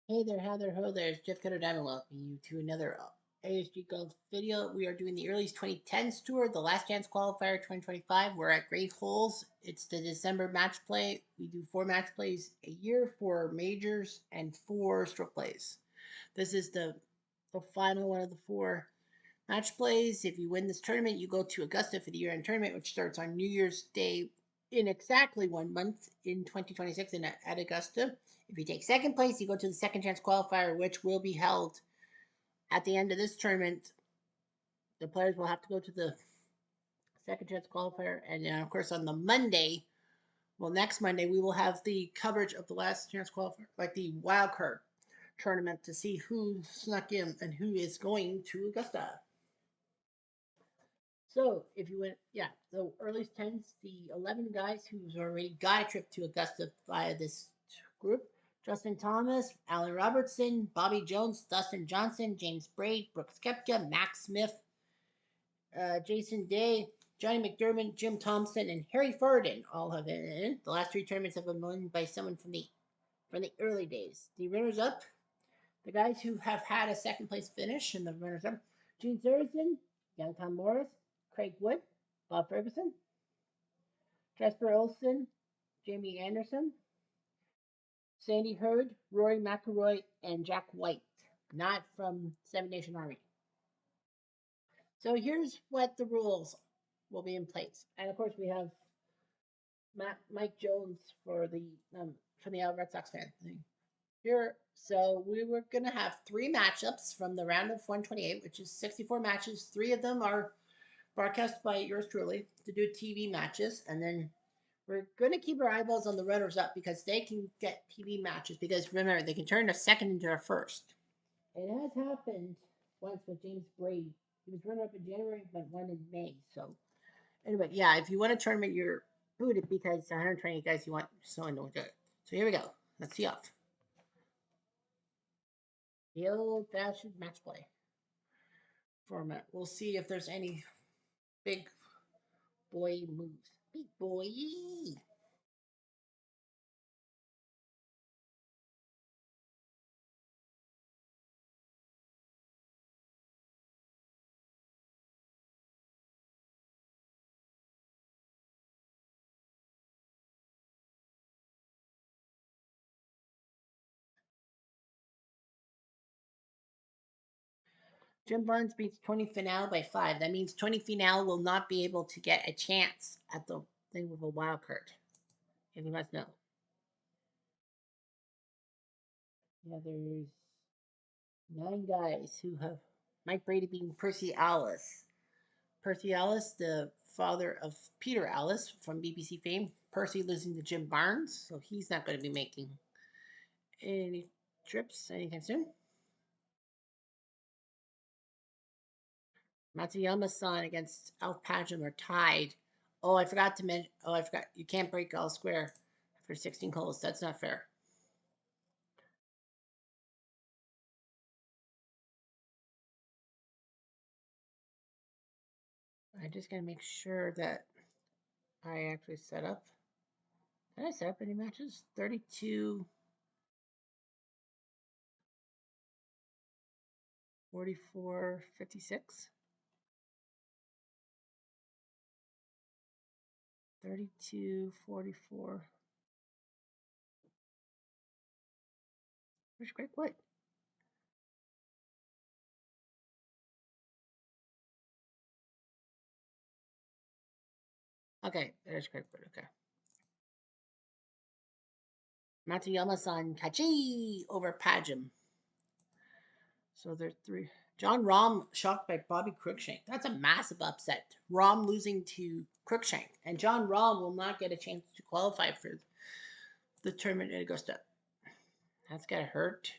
Hey there, how there, ho there. It's Jeff Cutter Diamond welcoming you to another ASG Golf video. We are doing the Earlies 2010s tour, the last chance qualifier 2025. We're at Great Holes. It's the December match play. We do 4 match plays a year, 4 majors, and 4 stroke plays. This is the final one of the 4 match plays. If you win this tournament, you go to Augusta for the year-end tournament, which starts on New Year's Day in exactly 1 month in 2026 at Augusta. If you take second place, you go to the second chance qualifier, which will be held at the end of this tournament. The players will have to go to the second chance qualifier, and of course on the Monday, well, next Monday we will have the coverage of the last chance qualifier, like the wild card tournament, to see who snuck in and who is going to Augusta. So if you went, yeah, so Earlies10s, the 11 guys who's already got a trip to Augusta via this group: Justin Thomas, Alan Robertson, Bobby Jones, Dustin Johnson, James Braid, Brooks Koepka, Max Smith, Jason Day, Johnny McDermott, Jim Thompson, and Harry Fardin all have been in. The last 3 tournaments have been won by someone from the early days. The runners up, the guys who have had a second place finish, and the runners up: Gene Sarazen, Young Tom Morris, Craig Wood, Bob Ferguson, Jesper Olsen, Jamie Anderson, Sandy Hurd, Rory McIlroy, and Jack White, not from Seven Nation Army. So here's what the rules will be in place. And of course, we have Mike Jones for the Red Sox fan thing here. So we were going to have 3 matchups from the round of 128, which is 64 matches. 3 of them are broadcast by yours truly to do TV matches, and then we're going to keep our eyeballs on the runners up because they can get TV matches, because remember, they can turn a second into a first. It has happened once with James Braid. He was runner up in January but won in May. So anyway, yeah, if you want a tournament, you're booted because 120 guys you want someone to do it. So here we go. Let's see off. The old-fashioned match play format. We'll see if there's any big boy moves. Big boy. Jim Barnes beats Tony Finau by 5. That means Tony Finau will not be able to get a chance at the thing with a wild card. And you must know. Yeah, there's 9 guys who have Mike Brady beating Percy Ellis. Percy Ellis, the father of Peter Ellis from BBC fame. Percy losing to Jim Barnes, so he's not going to be making any trips anytime soon. Matsuyama-san against Alf Pagem are tied. Oh, I forgot to mention. Oh, I forgot. You can't break all square after 16 holes. That's not fair. I just gotta make sure that I actually set up. Did I set up any matches? 32, 44, 56. 32, 44. Where's Greg Wood? Okay, there's Greg Wood. Okay. Matsuyama-san Kachi over Pagem. So there's 3. John Rahm shocked by Bobby Cruikshank. That's a massive upset. Rahm losing to Cruikshank. And John Rahm will not get a chance to qualify for the tournament at Augusta. That's gotta hurt.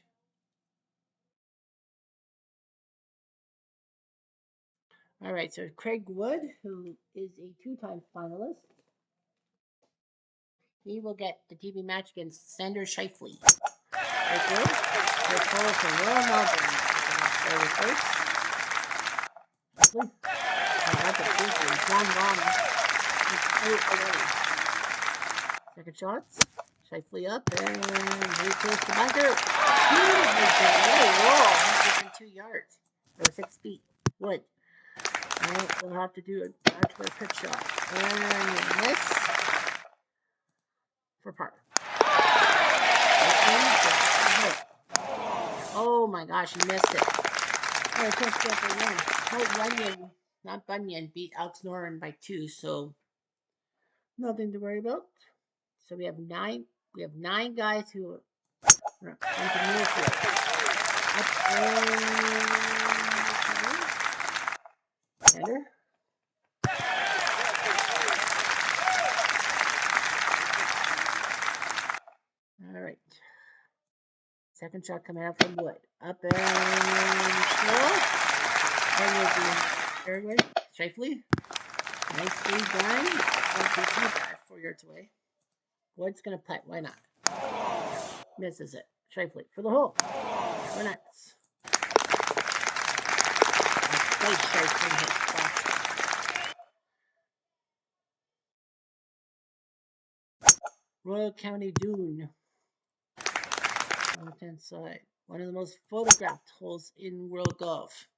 All right, so Craig Wood, who is a 2-time finalist, he will get the TV match against Sander Scheifele. Craig Wood, the caller from Royal Melbourne, early first. That's a big John Rahm is 8 away. Second shots. Shifley up and very close to bunker. Whoa, he's within 2 yards or 6 feet. Wood. Alright, we'll have to do a backdoor pitch shot. And you miss for par. Oh my gosh, he missed it. Oh, I can't get the win. Oh, Runyon, not Bunyan, beat Alex Noren by 2, so nothing to worry about. So we have 9 guys who are into Newfield. Up and better. All right. Second shot coming out from Wood. Up and slow. And with the fairway, Shifley. Nicely done. Won't be too bad, 4 yards away. Wood's going to putt. Why not? Misses it. Shifley for the hole. Or nuts. Royal County Dune. Left-hand side. One of the most photographed holes in world golf.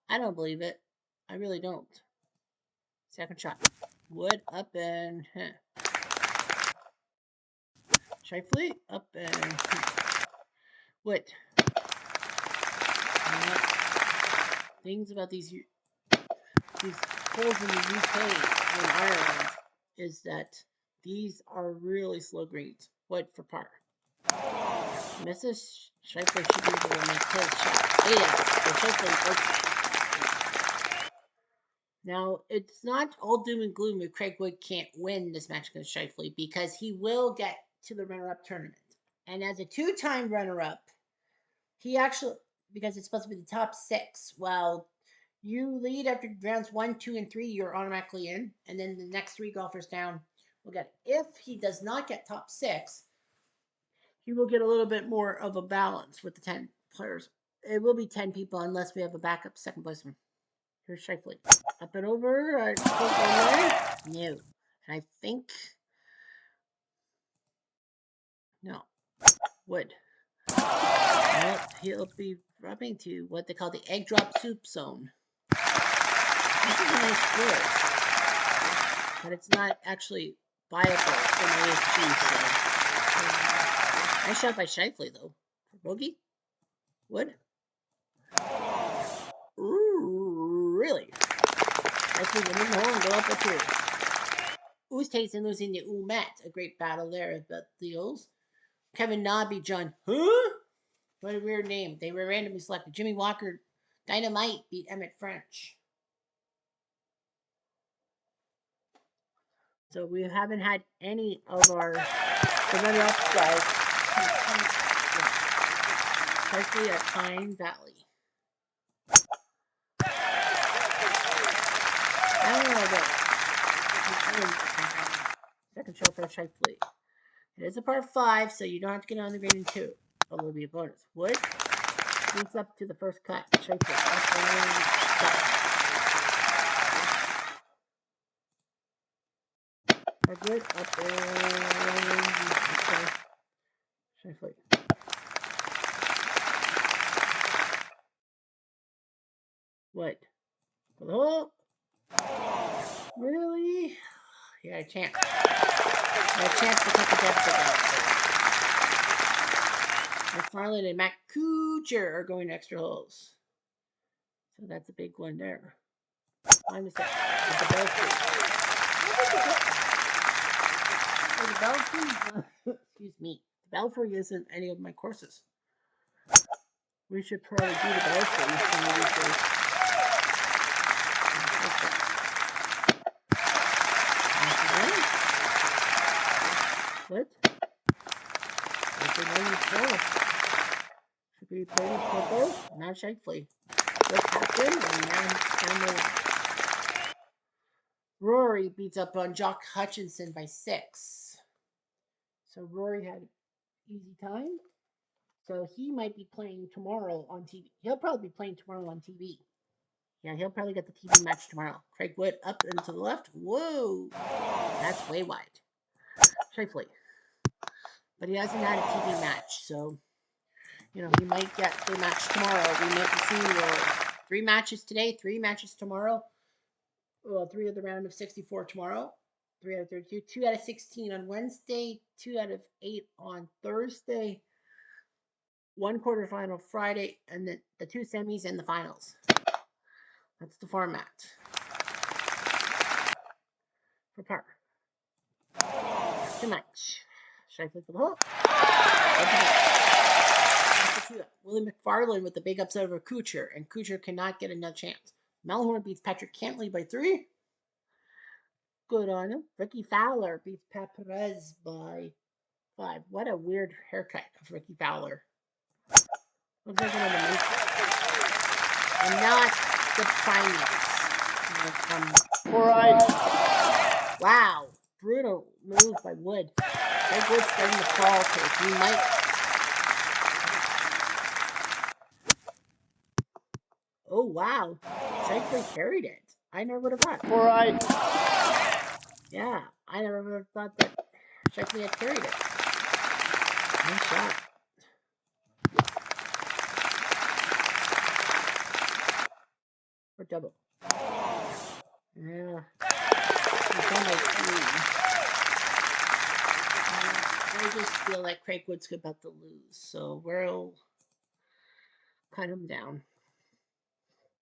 I don't believe it. I really don't. Second shot. Wood up and Shifley up and Wood. Things about these holes in the UK and Ireland is that these are really slow greens. Wood for par. Misses. Shifley should be able to make his shot. Now, it's not all doom and gloom if Craig Wood can't win this match against Shifley because he will get to the runner-up tournament. And as a 2-time runner-up, he actually, because it's supposed to be the top 6, well, you lead after rounds 1, 2, and 3, you're automatically in. And then the next 3 golfers down will get it. If he does not get top 6, he will get a little bit more of a balance with the 10 players. It will be 10 people unless we have a backup second placeman. Here's Shifley. Up and over. No. I think. No. Wood. Well, he'll be dropping to what they call the egg drop soup zone. This is a nice score. But it's not actually viable in ASG. So. Nice shot by Shifley, though. For bogey. Wood. Ooh, really? Shifley went in the hole and go up a 2. Ooze Tyson losing to Met. A great battle there. But the O's. Kevin Nobby, John. Huh? What a weird name. They were randomly selected. Jimmy Walker, Dynamite beat Emmett French. So we haven't had any of our runner-up guys especially at Pine Valley. I don't know about second shot for Shifley. It is a par 5, so you don't have to get on the green in 2. But will be a bonus. Wood moves up to the first cut. Shifley up and cut. Wood up and Shifley. Wood. For the hole. Really? Yeah, a chance. A chance to take a deficit out. McFarland and Matt Kuchar are going extra holes. So that's a big one there. On the set. The Belfry. The Belfry, excuse me. The Belfry isn't any of my courses. We should probably do the Belfry. What? Should be playing for both. Not Shifley. What's happened? And now Rory beats up on Jock Hutchinson by 6. So Rory had an easy time. So he might be playing tomorrow on TV. He'll probably be playing tomorrow on TV. Yeah, he'll probably get the TV match tomorrow. Craig Wood up and to the left. Whoa! That's way wide. Shifley. but he hasn't had a TV match, so you know he might get the match tomorrow. We might be seeing 3 matches today, 3 matches tomorrow. Well, 3 of the round of 64 tomorrow, 3 out of 32, 2 out of 16 on Wednesday, 2 out of 8 on Thursday, 1 quarterfinal Friday, and the 2 semis and the finals. That's the format for par. Too much. Should I flip for the hole? Willie McFarland with the big upset over Kuchar, and Kuchar cannot get another chance. Melhorn beats Patrick Cantley by 3. Good on him. Ricky Fowler beats Pat Perez by 5. What a weird haircut of Ricky Fowler. Looks like one of the Matrix. And not the primates. All right. Wow. Brutal move by Wood. Greg Wood's starting to fall to. He might. Oh, wow. Shankly carried it. I never would have thought. All right. Yeah, I never would have thought that Shankly had carried it. Nice shot. For double. Yeah. He's on like 3. I just feel like Craig Wood's about to lose, so we'll cut him down.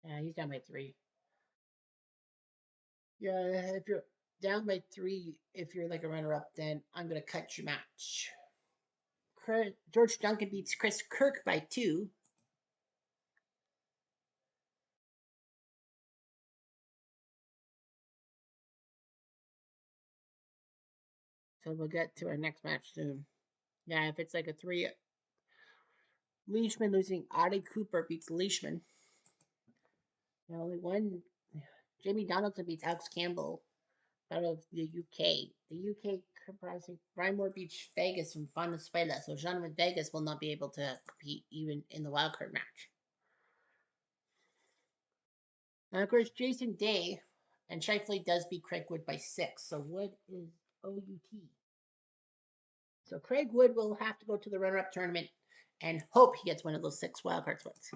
Yeah, he's down by 3. Yeah, if you're down by 3, if you're like a runner-up, then I'm going to cut your match. George Duncan beats Chris Kirk by 2. So we'll get to our next match soon. Yeah, if it's like a 3, Leishman losing. Audie Cooper beats Leishman. Now only one. Jamie Donaldson beats Alex Campbell out of the UK. The UK comprising Brian Moore beats Vegas from Venezuela. So Jonathan Vegas will not be able to compete even in the wildcard match. Now, of course, Jason Day and Shifley does beat Craig Wood by 6. So Wood is OUT. So Craig Wood will have to go to the runner-up tournament and hope he gets one of those 6 wildcard spots.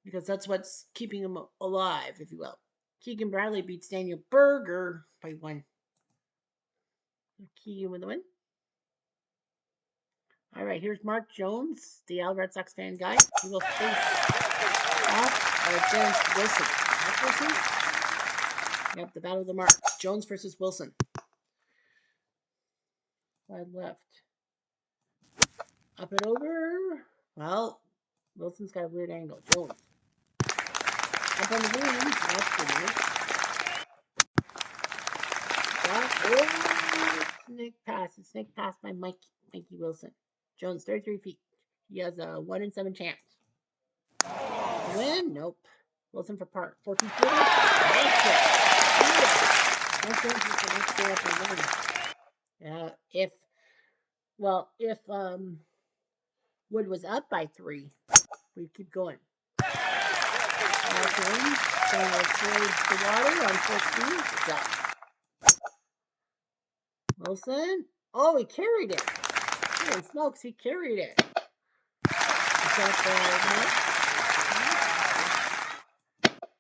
Because that's what's keeping him alive, if you will. Keegan Bradley beats Daniel Berger by 1. Keegan with the win. All right, here's Mark Jones, the Al Red Sox fan guy. He will face off against Wilson. Mark Wilson? Yep, the battle of the Marks. Jones versus Wilson. Side left. Up and over. Well, Wilson's got a weird angle. Jones. Up on the green. That's good news. Snake pass by Mikey Wilson. Jones, 33 feet. He has a 1 in 7 chance. Win? Nope. Wilson for par. 14 feet. Makes it. Yeah. If Wood was up by 3, we keep going. Going towards the water on 14. Good job. Wilson. Oh, he carried it. Holy smokes, he carried it.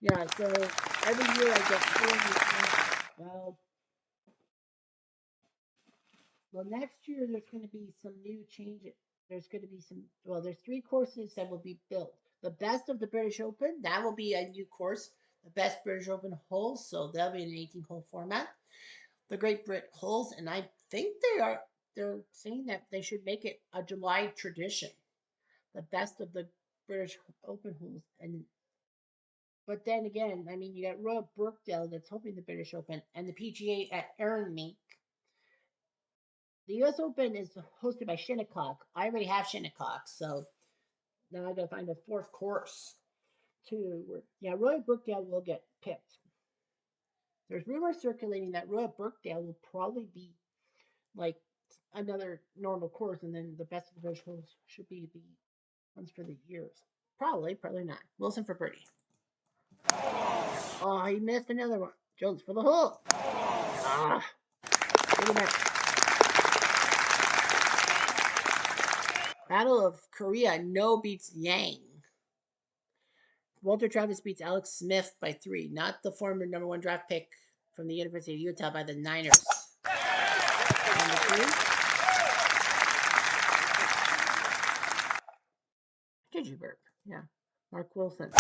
Yeah, so every year I get 4 Well, next year there's going to be some new changes. There's going to be there's 3 courses that will be built. The best of the British Open, that will be a new course. The best British Open holes, so that'll be an 18-hole format. The Great Brit holes, and I think they're saying that they should make it a July tradition. The best of the British Open holes. But then again, I mean, you got Royal Brookdale that's hoping the British Open, and the PGA at Aaronmeek. The U.S. Open is hosted by Shinnecock. I already have Shinnecock, so now I got to find a 4th course to work. Yeah, Royal Brookdale will get picked. There's rumors circulating that Royal Brookdale will probably be like another normal course, and then the best of the British holes should be the ones for the years. Probably not. Wilson for birdie. Oh, he missed another one. Jones for the hole. Look at that. Battle of Korea, No beats Yang. Walter Travis beats Alex Smith by 3, not the former #1 draft pick from the University of Utah by the Niners. Number 2. Did you burp? Yeah. Mark Wilson.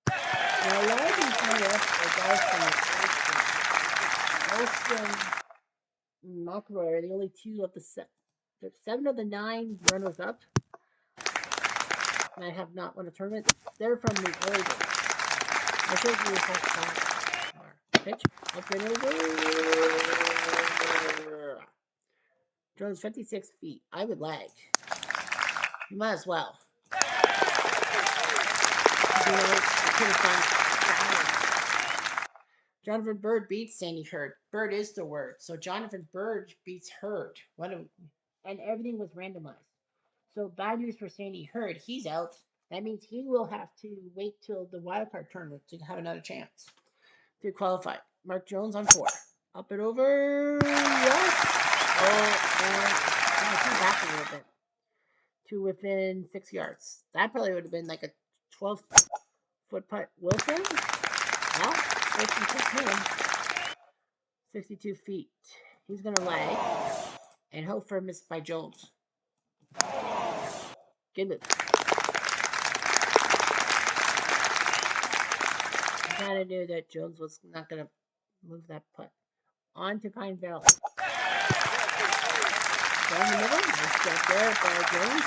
Now, a lot of these runners are guys from the Olsen, McElroy are the only 2 of the 7 of the 9 runners-up that have not won a tournament. They're from the early days. I showed you how fast. Pitch. Up and over. Jones 56 feet. I would lag. You might as well. Jonathan Bird beats Sandy Hurd. Bird is the word. So Jonathan Bird beats Hurd. And everything was randomized. So bad news for Sandy Hurd. He's out. That means he will have to wait till the wildcard tournament to have another chance to qualify. Mark Jones on 4. Up and over. Yes. Oh, and back a little bit to within 6 yards. That probably would have been like a 12-foot putt. Wilson? Well, Wilson took him 62 feet. He's going to lag and hope for a miss by Jones. Good move. I kind of knew that Jones was not going to move that putt. On to Pine Valley. Down the middle. Nice shot there by Jones.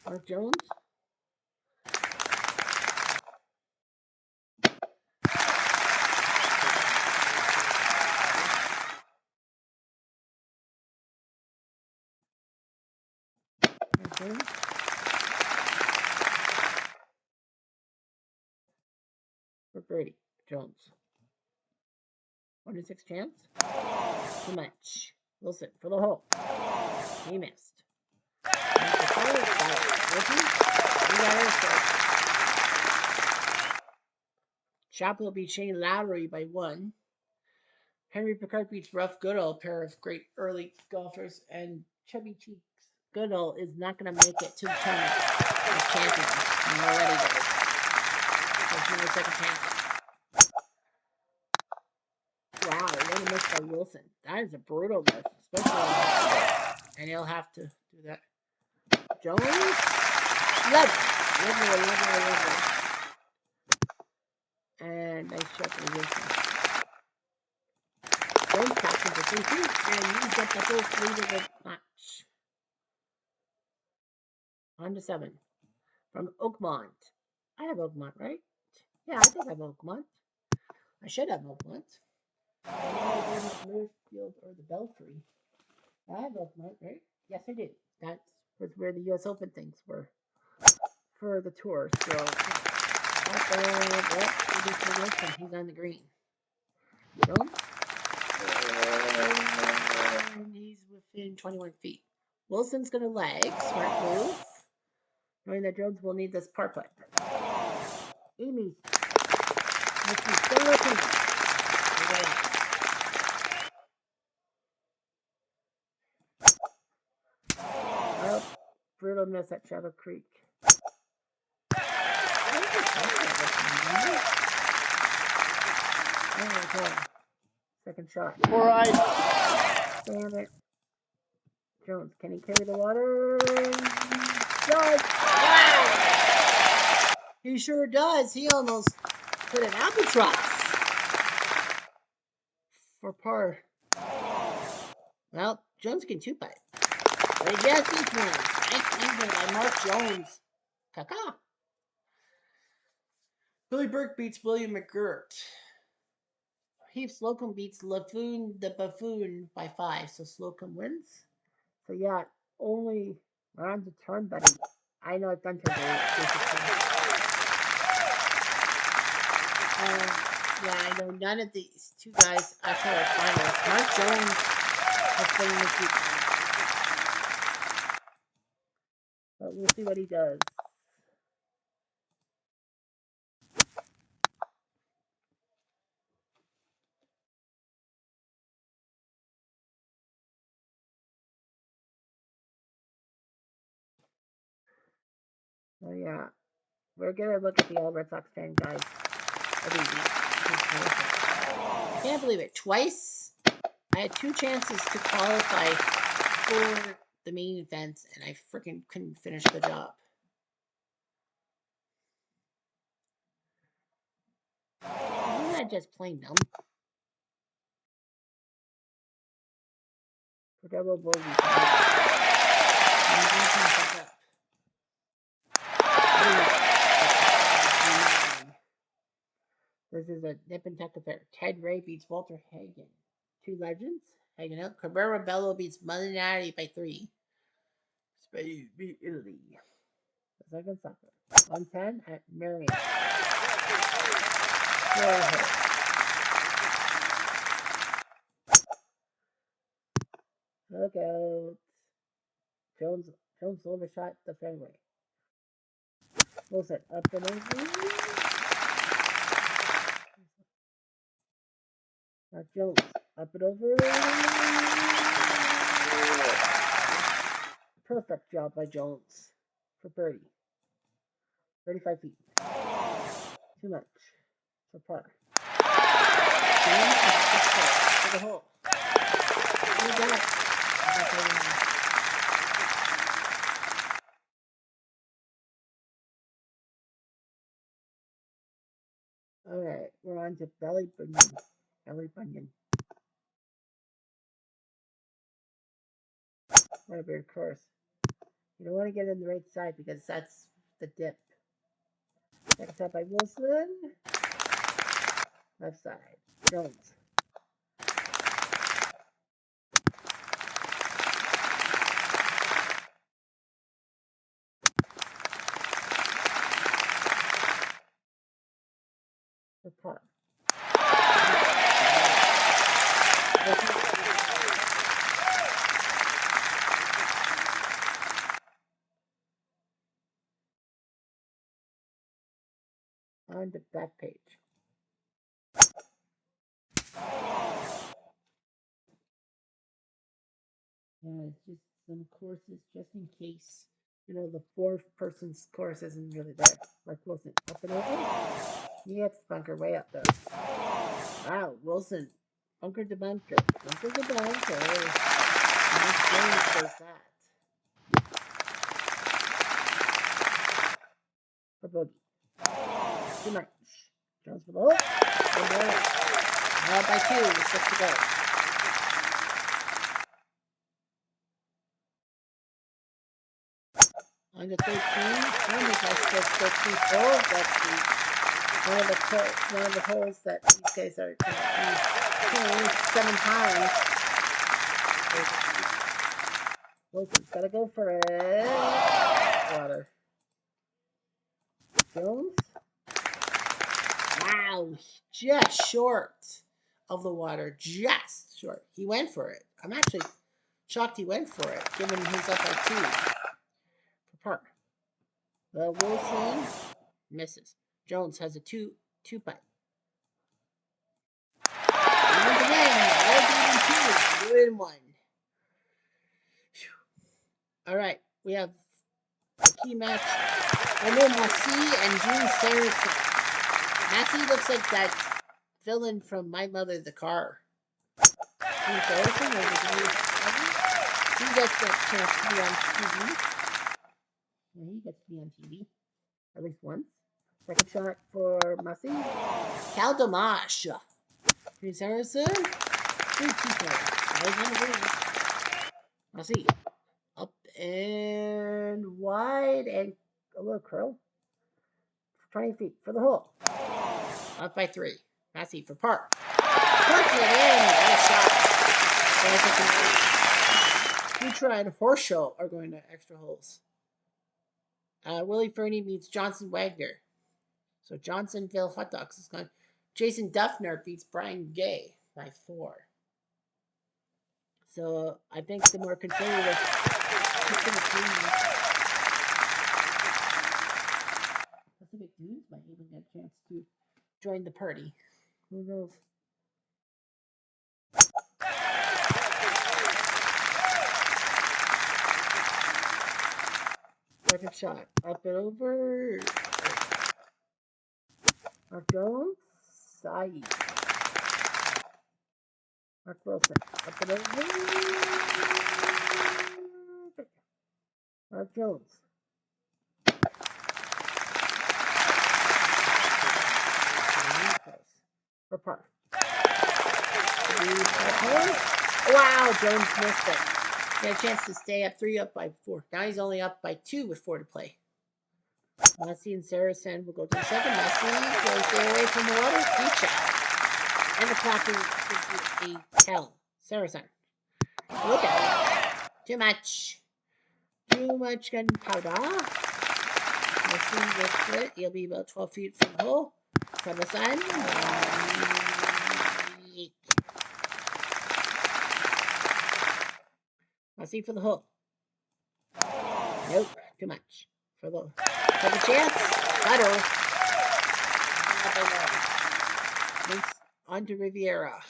Mark Jones. For Brady Jones. 1 in 6 chance. Too much. Wilson for the hole. He missed. Chappell beats Shane Lowry by 1. Henry Picard beats Ruff Goodall, a pair of great early golfers, and Chubby Cheeks Goodall is not going to make it to the tournament of champions. He already does. There's no second chance. Wow, what a miss by Wilson. That is a brutal miss, especially on and he'll have to do that. Jones? Lovely. And nice shot for Wilson. Jones taps him for 3 feet, and you get the first lead of the match. On to 7. From Oakmont. I have Oakmont, right? Yeah, I think I have Oakmont. I should have Oakmont. I don't know if I have Northfield or the Belfry. I have Oakmont, right? Yes, I do. That was where the U.S. Open things were for the tour. So, he's on the green. Jones? And he's within 21 feet. Wilson's going to lag. Smart move. Knowing that Jones will need this par putt. Amy. Oh, brutal miss at Shadow Creek. Second shot. All right. Damn it. Jones, can he carry the water? Does. Wow. He sure does. He almost put an albatross for par. Well, Jones can 2-putt. But he gets this one. Nice evening by Mark Jones. Caca. Billy Burke beats William McGirt. Heath Slocum beats Laffoon the Buffoon by 5, so Slocum wins. So yeah, only round to turn, buddy. I know I've done today. Yeah, I know none of these 2 guys after our finals. Mark Jones has been in the feet. But we'll see what he does. yeah, we're gonna look at the All Red Sox fan guys every week. I can't believe it. Twice, I had 2 chances to qualify for the main event, and I freaking couldn't finish the job. Isn't that just plain dumb? For double bogey. This is a nip and tuck affair. Ted Ray beats Walter Hagen. 2 legends. Hanging out. Cabrera Bello beats Molinari by 3. Spain beat Italy. The second soccer. 110 at Marion. Look out. Jones overshot the fairway. Wilson up and over. Now Jones up and over. Perfect job by Jones for birdie. 35 feet. Too much for par. For the hole. You got it. Alright, we're on to Belly Bunyan. Belly Bunyan. What a weird course. You don't want to get in the right side because that's the dip. Next up by Wilson. Left side. Jones. For par. On the back page. Yeah, it's just some courses just in case, the 4-person's course isn't really there. Like Wilson, up and over. He hits bunker way up there. Wow, Wilson, bunker to bunker. Bunker to bunker. Nice James does that. For bogey. Too much. Jones for the hole. And there. Now by 2, with 6 to go. On the 13, Thomas has just 13 holes. That's one of the holes that these guys are playing 7 times. Wilson's gotta go for it. Water. Jones. Wow, just short of the water. Just short. He went for it. I'm actually shocked he went for it, given he's up at 2. For par. The Wilson misses. Jones has a 2 putt. Once again, RD1 2. You're in 1. All right, we have a key match. Omar Massi and June Saracen. Massi looks like that villain from My Mother the Car. June Saracen, he gets that chance to be on TV. Yeah, he gets to be on TV. At least once. Second shot for Massi. Cal Dimash. June Saracen. 3 people. Massi. Up and wide and a little curl. 20 feet for the hole. Up by 3. Massi for par. Puts it in. What a shot. Futra and Horseshoe are going to extra holes. Willie Fernie meets Johnson Wagner. So Johnsonville Hot Dogs is gone. Jason Duffner beats Brian Gay by 4. So I think the more conservative Pacific Dunes might even get a chance to join the party. Who knows? Second shot. Up and over. Mark Jones. Side. Mark Wilson. Up and over. Mark Jones. For par. Wow, Jones missed it. He had a chance to stay up 3 up by 4. Now he's only up by 2 with 4 to play. Messi and Saracen will go to the second. Messi will stay away from the water. Beach out. And the clock gives you a tell. Saracen. Look at it. Too much. Too much gunpowder. Messi will split. He'll be about 12 feet from the hole. From the sun. Messi for the hole. Nope. Too much. For the second chance. Butter. Moves on to Riviera.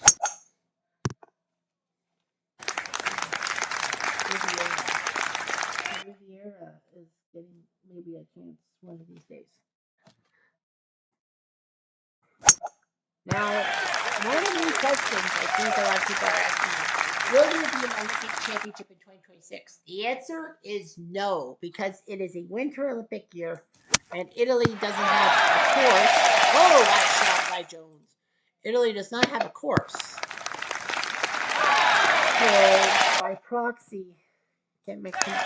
Riviera is getting maybe a chance one of these days. Now, one of the new questions I think a lot of people are asking is, will there be an Olympic championship in 2026? The answer is no, because it is a Winter Olympic year, and Italy doesn't have a course. Oh, that shot by Jones. Italy does not have a course. So, by proxy, can't make 30.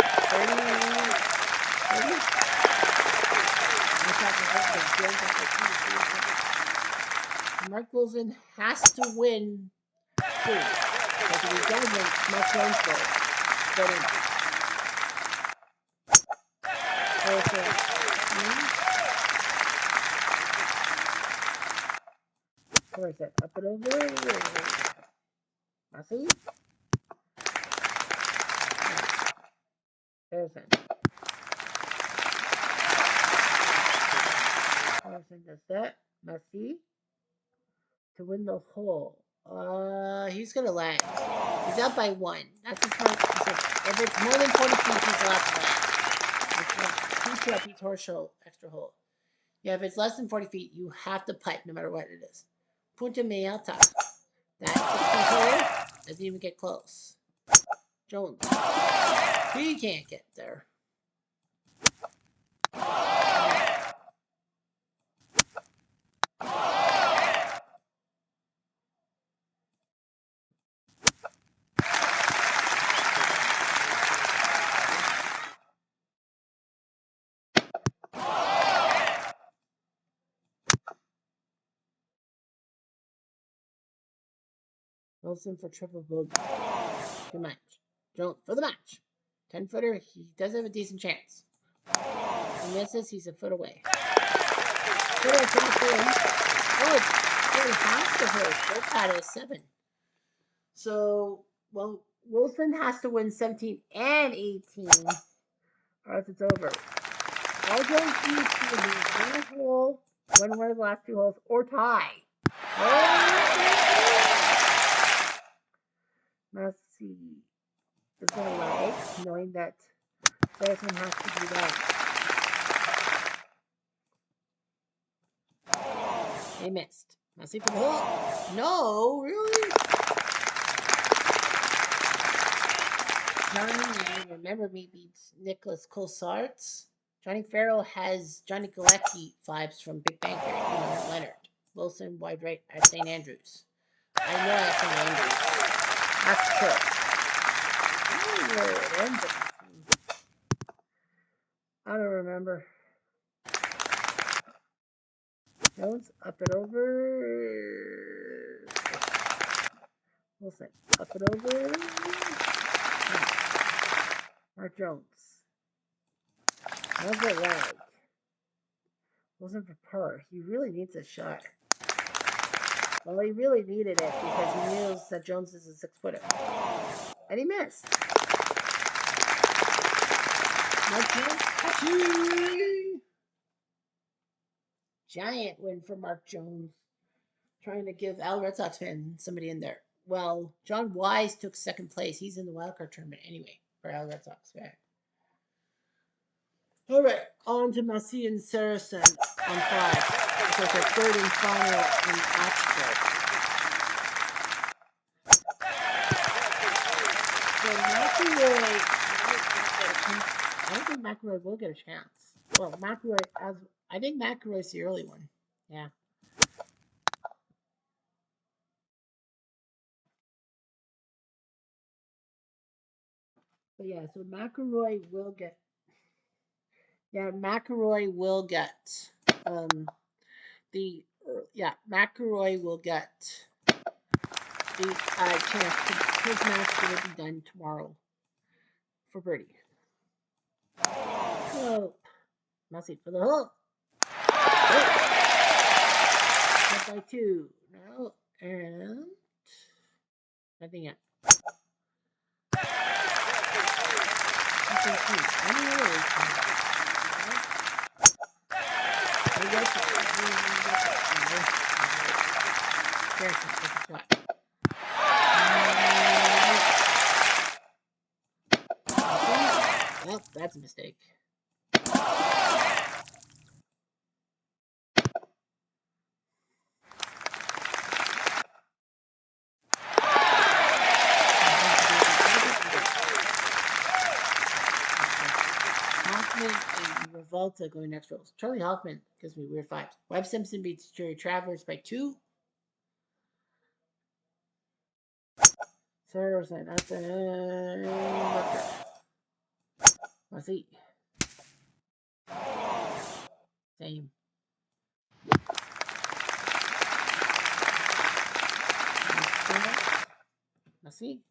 Mark Wilson has to win 2. But if he doesn't, Mark Jones for it. Get in. Where is it? Up and over. Messi. Harrison. Harrison does that. Messi. To win the hole. He's gonna land. He's up by 1. That's his mark. If it's more than 20 feet, he's allowed to land. It's like 2 up each horse extra hole. Yeah, if it's less than 40 feet, you have to putt no matter what it is. Punta Meata. That's hole. Doesn't even get close. Jones. He can't get there. Wilson for triple bogey. Good match. Jones for the match. 10-footer. He does have a decent chance. He misses. He's a foot away. Footer top in. Oh, it's half the hole. Both had a 7. So, well, Wilson has to win 17 and 18, or else it's over. All Jones needs to win one hole, one of the last 2 holes, or tie. Messi is going to lag, knowing that Saracen has to do that. They missed. Messi for the hole. No, really? Johnny, remember me, beats Nicholas Colsarts. Johnny Farrell has Johnny Galecki vibes from Big Bang Theory. You know, Leonard. Wilson, wide right at St. Andrews. I know at St. Andrews. That's true. I don't know where it ends up. I don't remember. Jones, up and over. Wilson, up and over. Mark Jones. How's it lag? Wasn't for par. He really needs a shot. Well, he really needed it because he knows that Jones is a 6-footer. And he missed. Mark Jones, catching! Giant win for Mark Jones. Trying to give Al Red Sox fan somebody in there. Well, John Wise took 2nd place. He's in the wildcard tournament anyway for Al Red Sox fan. All right, on to Massey and Saracen on 5. Of course, our third and final in match play. So McElroy might not get a chance. I don't think McElroy will get a chance. Well, I think McElroy's the early one. Yeah. But yeah, so McElroy will get. Yeah, McElroy will get. The yeah, McElroy will get the chance to his match will be done tomorrow for birdie. So, Massey for the hole. Wait. By 2. No, and nothing yet. Well, that's a mistake. Hoffman and Revolta going next rolls. Charlie Hoffman gives me weird vibes. Webb Simpson beats Jerry Travers by 2. Saracen at the let's see. Same. Let's see.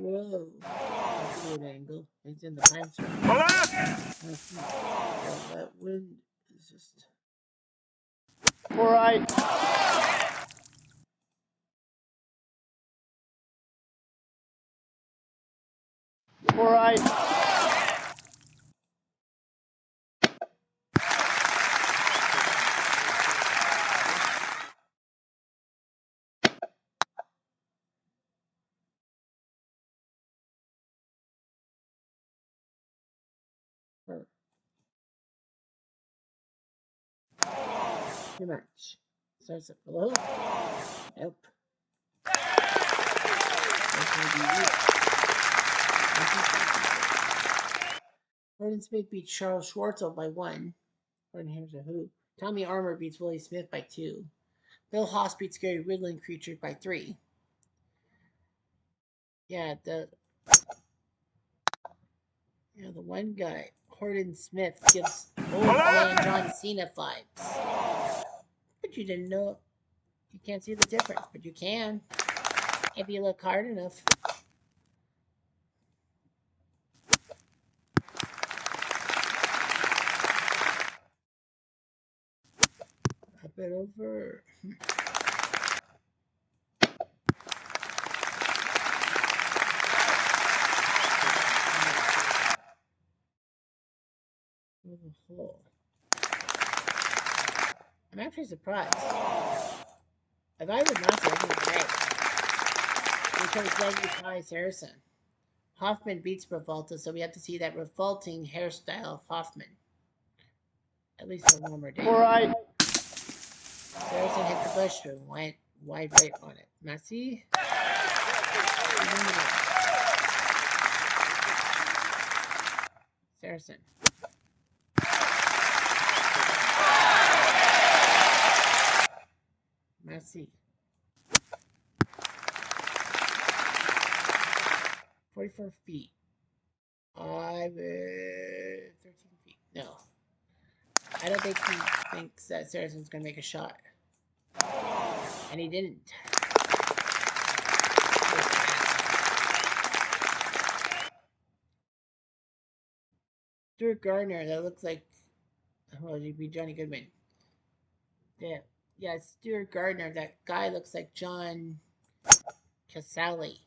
Whoa. That's a good angle. It's in the pine strip. Well, that wind is just. All right. All right. Too much. Starts at below. Nope. Gordon Smith beats Charles Schwartzel by 1. Gordon Here's a who. Tommy Armour beats Willie Smith by 2. Bill Haas beats Gary Ridling Creature by 3. Yeah, the one guy, Gordon Smith, gives old man John Cena vibes. But you didn't know. You can't see the difference, but you can if you look hard enough. Up it over. I'm actually surprised. If I would not say anything, because then you tie Saracen. Hoffman beats Revolta, so we have to see that revolting hairstyle of Hoffman. At least for one more day. All right. Saracen hit the bush and went wide right on it. Massey. Saracen. Massey. 44 feet. 13 feet. No. I don't think he thinks that Saracen's going to make a shot. And he didn't. Stuart Gardner, that looks like. Well, it'd be Johnny Goodman. Yeah, Stuart Gardner. That guy looks like John Casale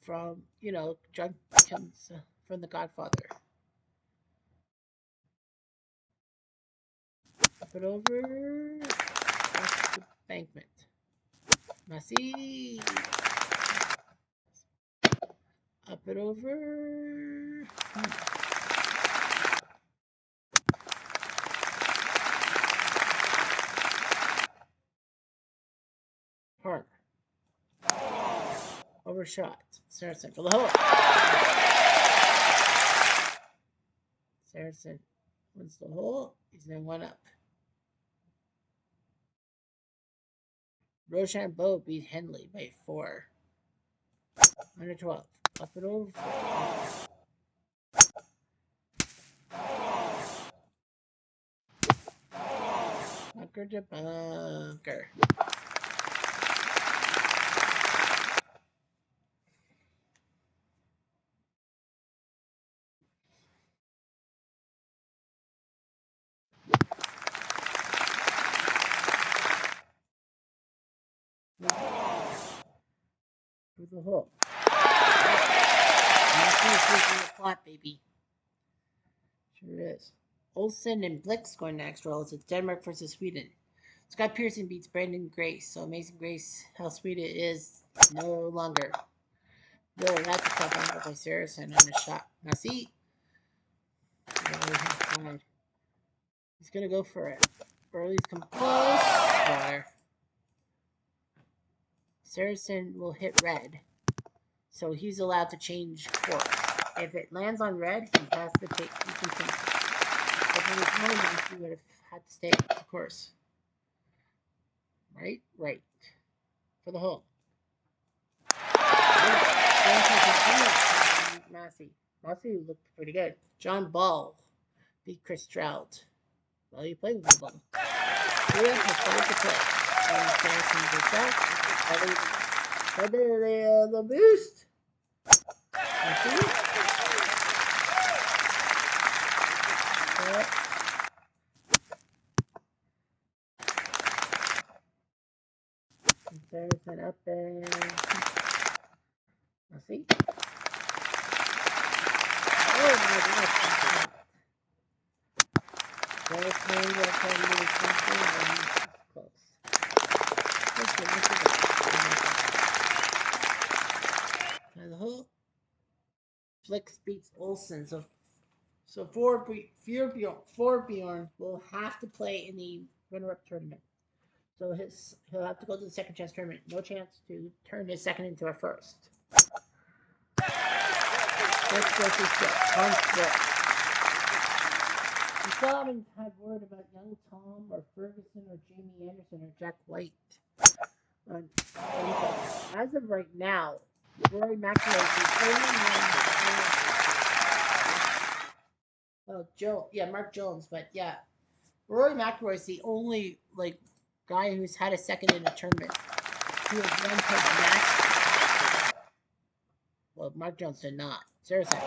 from, John from The Godfather. Up it over. Off the bankment. Massey. Up it over. Hard. Overshot. Saracen for the hole. Saracen wins the hole. He's in one up. Rochambeau beat Henley by 4. Under 12. Up it over. Bunker to bunker. Through the hole. The plot, baby. Sure is. Olsen and Blix going to extra rolls. It's Denmark versus Sweden. Scott Pearson beats Brandon Grace. So Amazing Grace, how sweet it is, no longer. Whoa, that's a tough angle by Saracen on a shot. Now see. He's going to go for it. Early's come close. Water. Saracen will hit red. So he's allowed to change course. If it lands on red, he has to take. He can finish. If it was normal, he would have had to stay the course. Right? Right. For the hole. Massey looked pretty good. John Ball beat Chris Stroud. Well, he played with the ball. Korea has started to play. And Saracen the boost. Saracen up and let's see. Oh my gosh. Saracen will try to do something and he's close. And the hole. Flix beats Olsen. So Bjorn will have to play in the runner-up tournament. So he'll have to go to the second chance tournament. No chance to turn his second into a first. Let's go to on split. We still haven't had word about young Tom or Ferguson or Jamie Anderson or Jack White. As of right now, Rory McIlroy is the only one. Mark Jones, but yeah, Rory McIlroy is the only guy who's had a second in a tournament who has won his match. Well, Mark Jones did not. Seriously,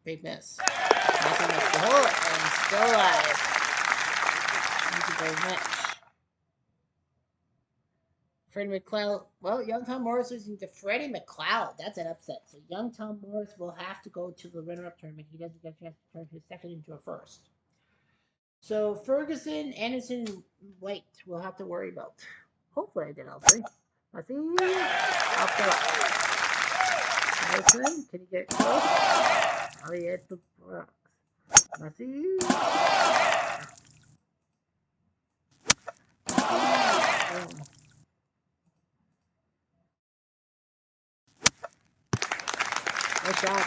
big miss. Nothing makes the hole and still alive. Thank you very much. Freddie McLeod. Well, young Tom Morris losing to Freddie McLeod. That's an upset. So young Tom Morris will have to go to the runner-up tournament. He doesn't get a chance to turn his second into a first. So Ferguson, Anderson, White we'll have to worry about. Hopefully I did all three. Let's see. Off the rock. Anderson, can he get close? Oh, he hit the rocks. Let's see. Nice shot.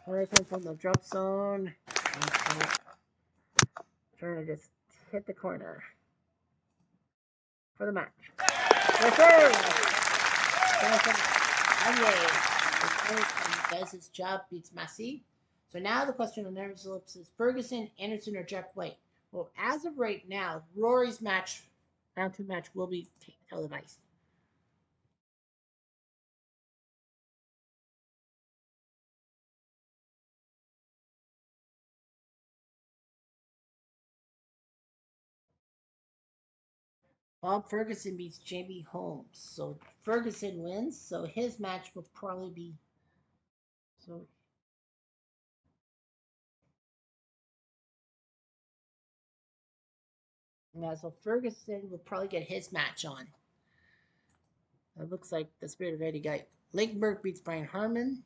Anderson from the drop zone. Trying to just hit the corner for the match. Yes, sir! Does his job, beats Massey. So now the question on nervous lips is Ferguson, Anderson, or Jack White? Well, as of right now, Rory's match, round 2 match, will be televised. Bob Ferguson beats Jamie Holmes. So Ferguson wins. So his match will probably be. So Yeah, so Ferguson will probably get his match on. It looks like the Spirit of Eddie guy. Lakeberg beats Brian Harmon.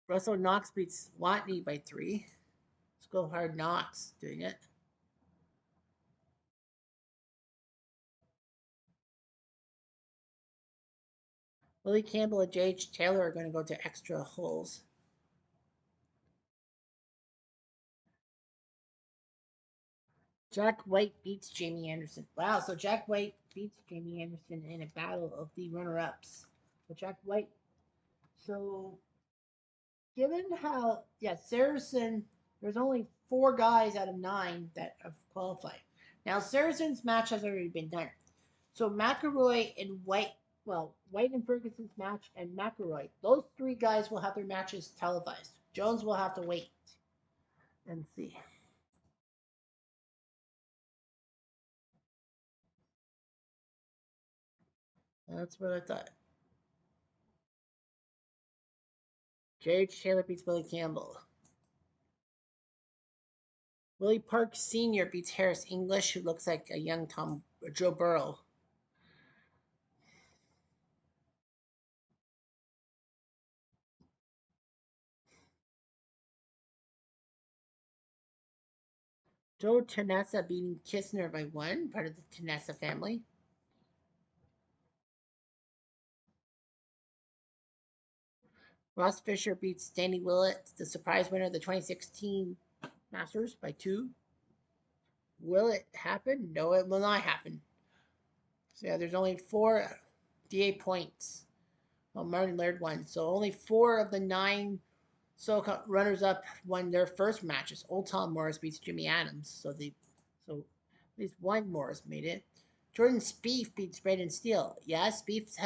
Russell Knox beats Watney by 3. Let's go hard Knox doing it. Willie Campbell and J.H. Taylor are going to go to extra holes. Jack White beats Jamie Anderson. Wow, so Jack White beats Jamie Anderson in a battle of the runner-ups. So Jack White. So given how, yeah, Saracen, there's only 4 guys out of 9 that have qualified. Now Saracen's match has already been done. So McElroy and White, well, White and Ferguson's match and McElroy, those 3 guys will have their matches televised. Jones will have to wait and see. That's what I thought. J.H. Taylor beats Willie Campbell. Willie Park Sr. beats Harris English, who looks like a young Joe Burrow. Joe Tanessa beating Kistner by 1, part of the Tanessa family. Ross Fisher beats Danny Willett, the surprise winner of the 2016 Masters, by 2. Will it happen? No, it will not happen. So yeah, there's only 4 DA points. Well, Martin Laird won. So only 4 of the 9 so runners-up won their first matches. Old Tom Morris beats Jimmy Adams. So at least one Morris made it. Jordan Spieth beats Braden Steele. Yeah, Spieth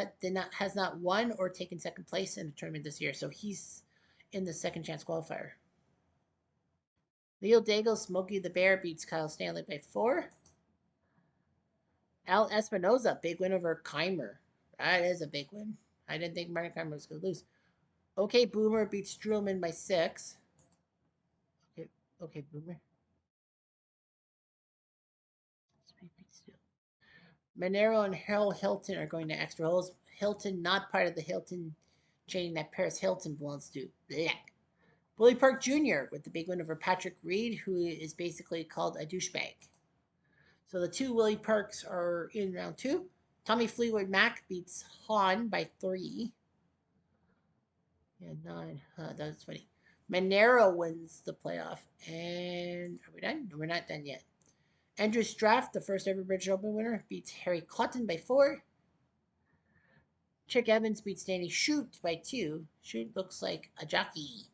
has not won or taken second place in the tournament this year, so he's in the second chance qualifier. Leo Daigle, Smokey the Bear beats Kyle Stanley by 4. Al Espinoza, big win over Keimer. That is a big win. I didn't think Martin Keimer was going to lose. Okay, Boomer beats Strulman by 6. Okay, Boomer. Monero and Harold Hilton are going to extra holes. Hilton, not part of the Hilton chain that Paris Hilton belongs to. Blech. Willie Park Jr. with the big win over Patrick Reed, who is basically called a douchebag. So the 2 Willie Parks are in round 2. Tommy Fleetwood Mac beats Hahn by 3. Yeah, 9. That's funny. Monero wins the playoff. And are we done? No, we're not done yet. Andrew Straff, the first ever British Open winner, beats Harry Cotton by 4. Chick Evans beats Danny Shute by 2. Shute looks like a jockey.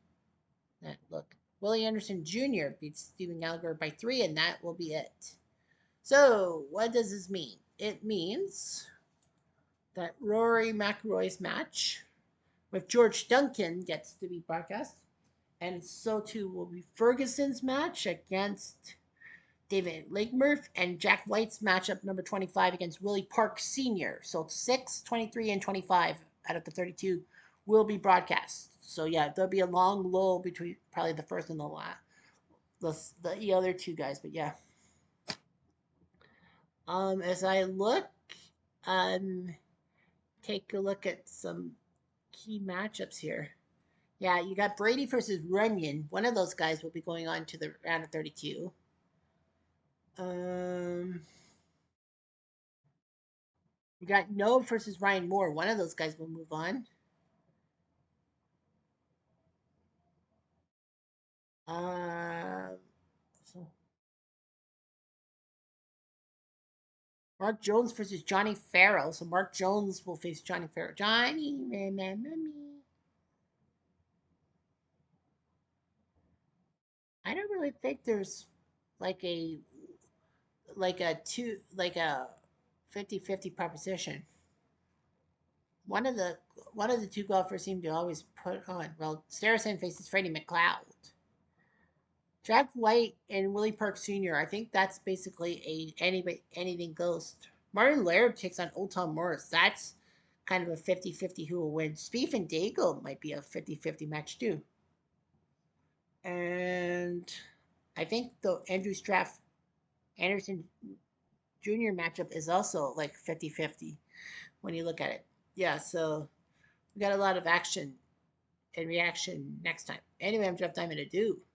That look. Willie Anderson Jr. beats Stephen Gallagher by 3, and that will be it. So, what does this mean? It means that Rory McIlroy's match with George Duncan gets to be broadcast, and so too will be Ferguson's match against David Lakemuth and Jack White's matchup number 25 against Willie Park Sr. So 6, 23, and 25 out of the 32 will be broadcast. So yeah, there'll be a long lull between probably the first and the last, the other 2 guys. But yeah, as I look, take a look at some key matchups here. Yeah, you got Brady versus Runyon. One of those guys will be going on to the round of 32. You got Noah versus Ryan Moore. One of those guys will move on. So Mark Jones versus Johnny Farrell. So Mark Jones will face Johnny Farrell. Johnny, remember me? I don't really think there's like a like a 50-50 proposition. One of the 2 golfers seem to always put on. Well, Saracen faces Freddie McLeod. Jack White and Willie Park Sr. I think that's basically anything goes. Martin Laird takes on Old Tom Morris. That's kind of a 50-50 who will win. Spieth and Daigle might be a 50-50 match too. And I think the Andrew Straff Anderson Jr. matchup is also like 50-50 when you look at it. Yeah, so we got a lot of action and reaction next time. Anyway, I'm Jeff Diamond. Adieu.